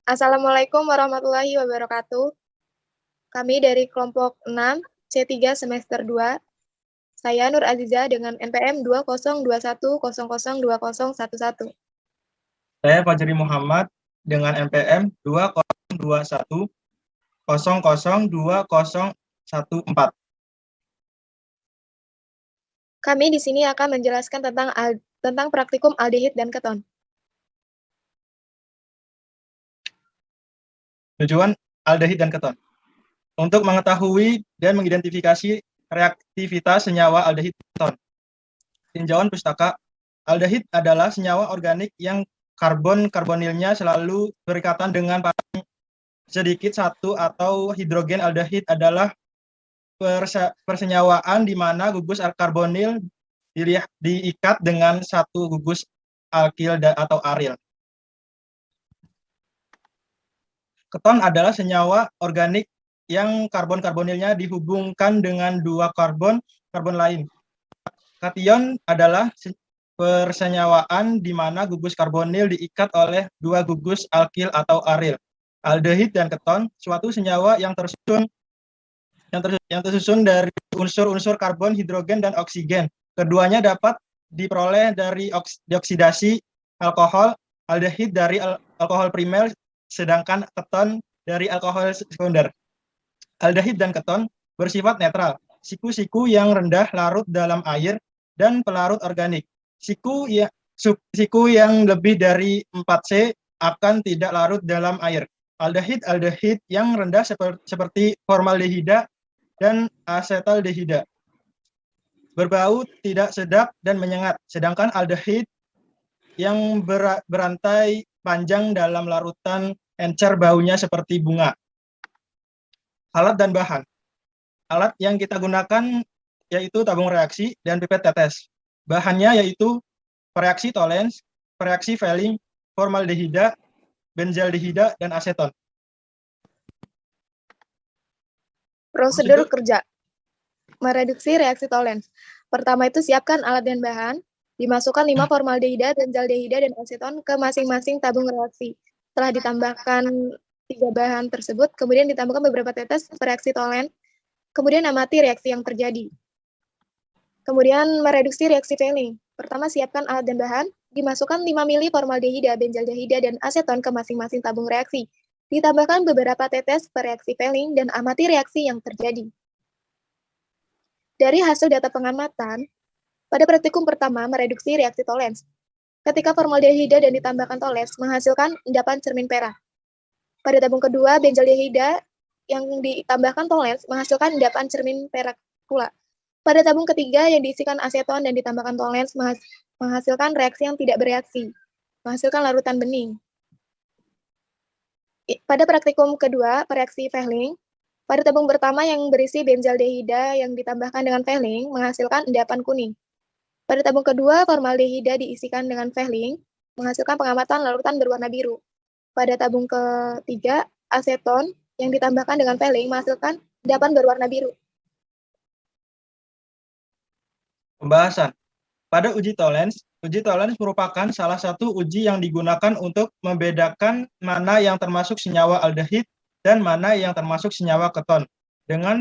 Assalamualaikum warahmatullahi wabarakatuh. Kami dari kelompok 6 C3 semester 2. Saya Nur Aziza dengan NPM 20210020111. Saya Fajri Muhammad dengan NPM 2021002014. Kami di sini akan menjelaskan tentang praktikum aldehid dan keton. Tujuan aldehid dan keton. Untuk mengetahui dan mengidentifikasi reaktivitas senyawa aldehid dan keton. Tinjauan pustaka, aldehid adalah senyawa organik yang karbon-karbonilnya selalu berikatan dengan pasangan sedikit satu atau hidrogen. Aldehid adalah persenyawaan di mana gugus karbonil diikat dengan satu gugus alkil atau aril. Keton adalah senyawa organik yang karbon-karbonilnya dihubungkan dengan dua karbon lain. Kation adalah persenyawaan di mana gugus karbonil diikat oleh dua gugus alkil atau aril. Aldehid dan keton suatu senyawa yang tersusun dari unsur-unsur karbon, hidrogen, dan oksigen. Keduanya dapat diperoleh dari dioksidasi alkohol, aldehid dari alkohol primer, sedangkan keton dari alkohol sekunder. Aldehid dan keton bersifat netral. Siku-siku yang rendah larut dalam air dan pelarut organik. Siku yang lebih dari 4C akan tidak larut dalam air. Aldehid yang rendah seperti formaldehida dan asetaldehida berbau tidak sedap dan menyengat, sedangkan aldehid yang berantai panjang dalam larutan encer baunya seperti bunga. Alat dan bahan. Alat yang kita gunakan yaitu tabung reaksi dan pipet tetes. Bahannya yaitu reaksi Tollens, reaksi Fehling, formaldehida, benzaldehida, dan aseton. Prosedur kerja. Mereduksi reaksi Tollens. Pertama itu siapkan alat dan bahan. Dimasukkan 5 formaldehida, benzaldehida, dan aseton ke masing-masing tabung reaksi. Setelah ditambahkan 3 bahan tersebut, kemudian ditambahkan beberapa tetes reaksi Tollens. Kemudian amati reaksi yang terjadi. Kemudian mereduksi reaksi Fehling. Pertama siapkan alat dan bahan. Dimasukkan 5 mili formaldehida, benzaldehida, dan aseton ke masing-masing tabung reaksi. Ditambahkan beberapa tetes reaksi Fehling dan amati reaksi yang terjadi. Dari hasil data pengamatan, pada praktikum pertama mereduksi reaksi Tollens. Ketika formaldehida dan ditambahkan Tollens menghasilkan endapan cermin perak. Pada tabung kedua, benzaldehida yang ditambahkan Tollens menghasilkan endapan cermin perak pula. Pada tabung ketiga yang diisikan aseton dan ditambahkan Tollens menghasilkan reaksi yang tidak bereaksi, menghasilkan larutan bening. Pada praktikum kedua, reaksi Fehling, pada tabung pertama yang berisi benzaldehida yang ditambahkan dengan Fehling menghasilkan endapan kuning. Pada tabung kedua, formaldehida diisikan dengan Fehling menghasilkan pengamatan larutan berwarna biru. Pada tabung ketiga, aseton yang ditambahkan dengan Fehling menghasilkan endapan berwarna biru. Pembahasan. Pada uji Tollens merupakan salah satu uji yang digunakan untuk membedakan mana yang termasuk senyawa aldehid dan mana yang termasuk senyawa keton dengan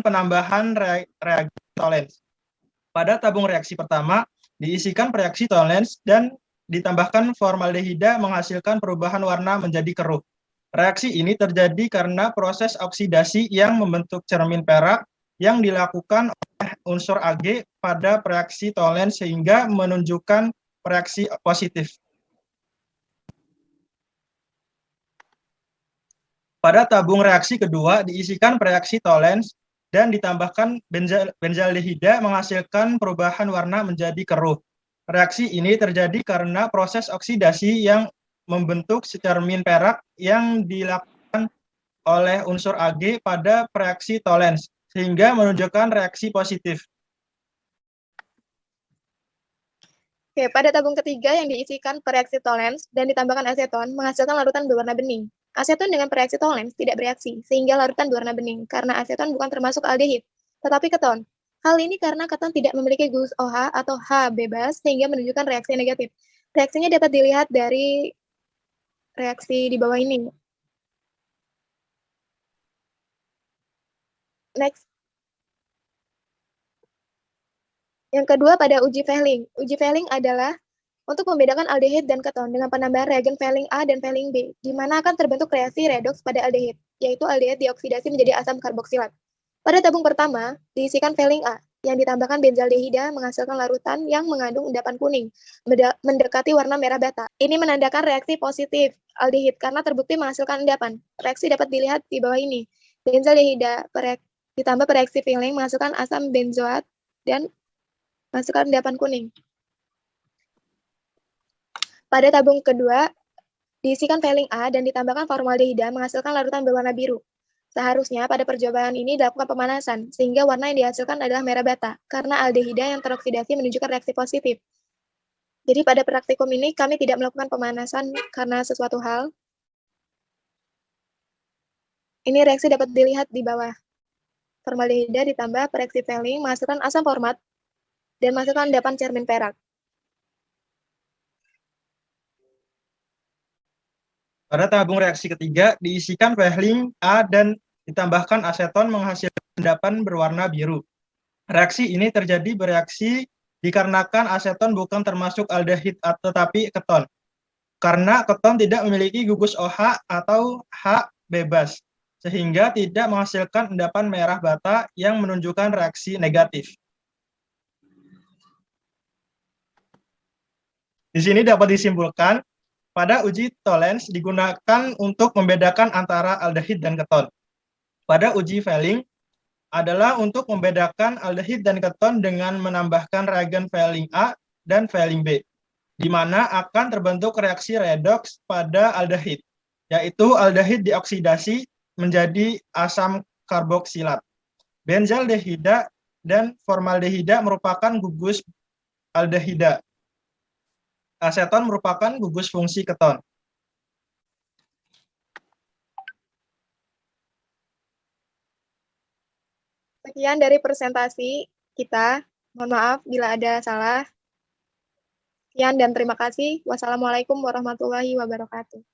penambahan reagen Tollens. Pada tabung reaksi pertama diisikan reaksi Tollens dan ditambahkan formaldehida menghasilkan perubahan warna menjadi keruh. Reaksi ini terjadi karena proses oksidasi yang membentuk cermin perak yang dilakukan oleh unsur Ag pada reaksi Tollens sehingga menunjukkan reaksi positif. Pada tabung reaksi kedua diisikan reaksi Tollens dan ditambahkan benzaldehida menghasilkan perubahan warna menjadi keruh. Reaksi ini terjadi karena proses oksidasi yang membentuk cermin perak yang dilakukan oleh unsur Ag pada reaksi Tollens sehingga menunjukkan reaksi positif. Oke, pada tabung ketiga yang diisikan reaksi Tollens dan ditambahkan aseton menghasilkan larutan berwarna bening. Aseton dengan reaksi Tollens tidak bereaksi, sehingga larutan berwarna bening, karena aseton bukan termasuk aldehid, tetapi keton. Hal ini karena keton tidak memiliki gugus OH atau H bebas, sehingga menunjukkan reaksi negatif. Reaksinya dapat dilihat dari reaksi di bawah ini. Next. Yang kedua pada uji Fehling. Uji Fehling adalah untuk membedakan aldehid dan keton dengan penambahan reagen Fehling A dan Fehling B, di mana akan terbentuk reaksi redoks pada aldehid, yaitu aldehid dioksidasi menjadi asam karboksilat. Pada tabung pertama, diisikan Fehling A, yang ditambahkan benzaldehida menghasilkan larutan yang mengandung endapan kuning, mendekati warna merah bata. Ini menandakan reaksi positif aldehid karena terbukti menghasilkan endapan. Reaksi dapat dilihat di bawah ini. Benzaldehida ditambah bereaksi Fehling menghasilkan asam benzoat dan menghasilkan endapan kuning. Pada tabung kedua, diisikan Fehling A dan ditambahkan formaldehida menghasilkan larutan berwarna biru. Seharusnya pada percobaan ini dilakukan pemanasan, sehingga warna yang dihasilkan adalah merah bata, karena aldehida yang teroksidasi menunjukkan reaksi positif. Jadi pada praktikum ini kami tidak melakukan pemanasan karena sesuatu hal. Ini reaksi dapat dilihat di bawah. Formaldehida ditambah pereaksi Fehling menghasilkan asam format dan menghasilkan endapan cermin perak. Pada tabung reaksi ketiga, diisikan Fehling A dan ditambahkan aseton menghasilkan endapan berwarna biru. Reaksi ini terjadi bereaksi dikarenakan aseton bukan termasuk aldehid tetapi keton. Karena keton tidak memiliki gugus OH atau H bebas, sehingga tidak menghasilkan endapan merah bata yang menunjukkan reaksi negatif. Di sini dapat disimpulkan pada uji Tollens digunakan untuk membedakan antara aldehid dan keton. Pada uji Fehling adalah untuk membedakan aldehid dan keton dengan menambahkan reagen Fehling A dan Fehling B, di mana akan terbentuk reaksi redoks pada aldehid, yaitu aldehid dioksidasi menjadi asam karboksilat. Benzaldehida dan formaldehida merupakan gugus aldehida. Aseton merupakan gugus fungsi keton. Sekian dari presentasi kita. Mohon maaf bila ada salah. Sekian dan terima kasih. Wassalamualaikum warahmatullahi wabarakatuh.